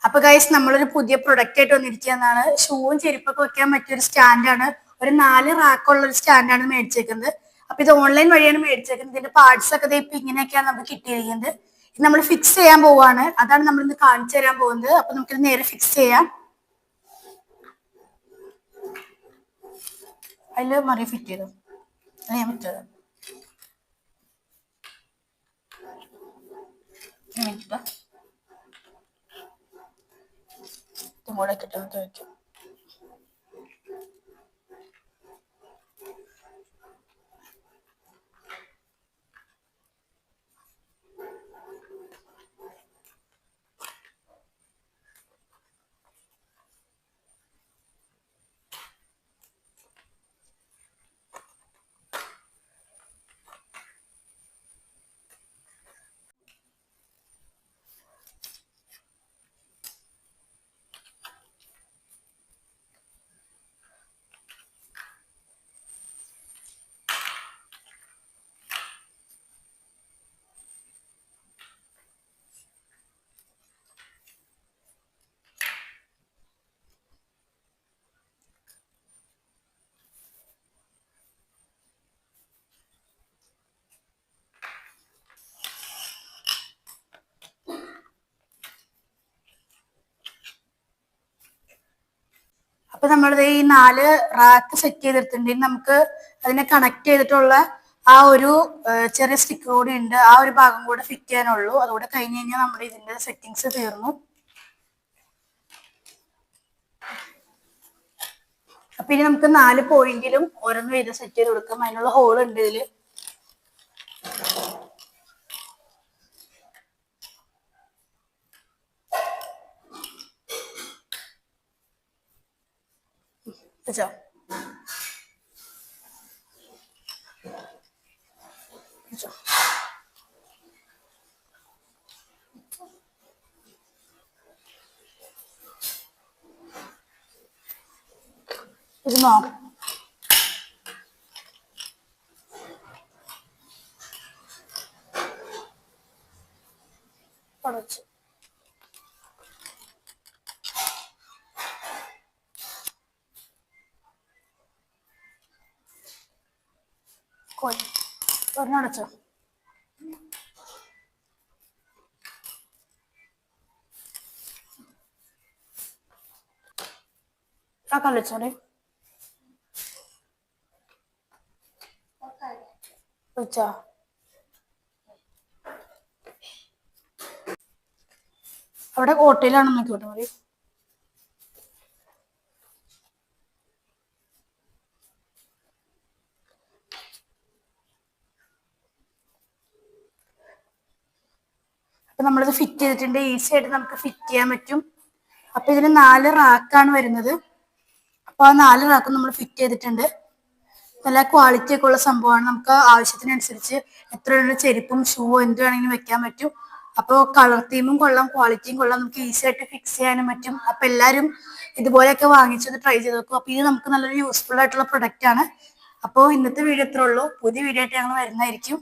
അപ്പൊ ഗൈസ് നമ്മളൊരു പുതിയ പ്രൊഡക്റ്റ് ആയിട്ട് വന്നിരിക്കുന്നതാണ്. ഷൂവും ചെരുപ്പൊക്കെ വെക്കാൻ പറ്റിയ ഒരു സ്റ്റാൻഡാണ്. ഒരു 4 റാക്കുള്ള ഒരു സ്റ്റാൻഡാണ് മേടിച്ചേക്കുന്നത്. അപ്പൊ ഇത് ഓൺലൈൻ വഴിയാണ് മേടിച്ചേക്കുന്നത്. ഇതിന്റെ പാർട്സ് ഒക്കെ ഇപ്പൊ ഇങ്ങനെയൊക്കെയാണ് നമുക്ക് കിട്ടിയിരിക്കുന്നത്. ഇത് നമ്മൾ ഫിക്സ് ചെയ്യാൻ പോവാണ്. അതാണ് നമ്മൾ ഇന്ന് കാണിച്ചു തരാൻ പോകുന്നത്. അപ്പൊ നമുക്കിത് നേരെ ഫിക്സ് ചെയ്യാം. അതില് മറിയ ഫിറ്റ് ചെയ്തു ഞാൻ പറ്റത് ഇതും കൂടെ കിട്ടുന്നത് വയ്ക്കും. അപ്പൊ നമ്മളിത് ഈ 4 റാക്ക് സെറ്റ് ചെയ്തെടുത്തിട്ടുണ്ട്. നമുക്ക് അതിനെ കണക്ട് ചെയ്തിട്ടുള്ള ആ ഒരു ചെറിയ സ്റ്റിക്കർ കൂടി ഉണ്ട്. ആ ഒരു ഭാഗം കൂടെ ഫിറ്റ് ചെയ്യാനുള്ളൂ. അതുകൂടെ കഴിഞ്ഞ് കഴിഞ്ഞാൽ നമ്മുടെ ഇതിന്റെ സെറ്റിങ്സ് തീർന്നു. അപ്പൊ ഇനി നമുക്ക് 4 പോയിന്റിലും ഓരോന്ന് വീതം സെറ്റ് ചെയ്ത് കൊടുക്കാം. അതിനുള്ള ഹോൾ ഉണ്ട് ഇതില്. വെച്ചോ ഇരുന്നോ? കുറച്ച് ഒരെണ്ണടച്ചോ? ആ കളിച്ചോടെ വെച്ചാ അവിടെ കോട്ടയിലാണെന്ന് നോക്കിക്കോട്ടെ മതി. അപ്പൊ നമ്മളിത് ഫിറ്റ് ചെയ്തിട്ടുണ്ട്. ഈസി ആയിട്ട് നമുക്ക് ഫിറ്റ് ചെയ്യാൻ പറ്റും. അപ്പൊ ഇതിന് 4 റാക്കാണ് വരുന്നത്. അപ്പൊ ആ 4 റാക്കും നമ്മൾ ഫിറ്റ് ചെയ്തിട്ടുണ്ട്. നല്ല ക്വാളിറ്റി ഒക്കെ ഉള്ള സംഭവമാണ്. നമുക്ക് ആവശ്യത്തിനനുസരിച്ച് എത്ര ചെരുപ്പും ഷൂവും എന്ത് വേണമെങ്കിലും വെക്കാൻ പറ്റും. അപ്പോൾ കളർ തീമും കൊള്ളാം, ക്വാളിറ്റിയും കൊള്ളാം. നമുക്ക് ഈസി ആയിട്ട് ഫിക്സ് ചെയ്യാനും പറ്റും. അപ്പൊ എല്ലാവരും ഇതുപോലെയൊക്കെ വാങ്ങിച്ചത് ട്രൈ ചെയ്ത് നോക്കും. അപ്പൊ ഇത് നമുക്ക് നല്ലൊരു യൂസ്ഫുൾ ആയിട്ടുള്ള പ്രൊഡക്റ്റ് ആണ്. അപ്പോൾ ഇന്നത്തെ വീഡിയോ ഇത്രേ ഉള്ളൂ. പുതിയ വീഡിയോ ആയിട്ട് ഞങ്ങൾ വരുന്നതായിരിക്കും.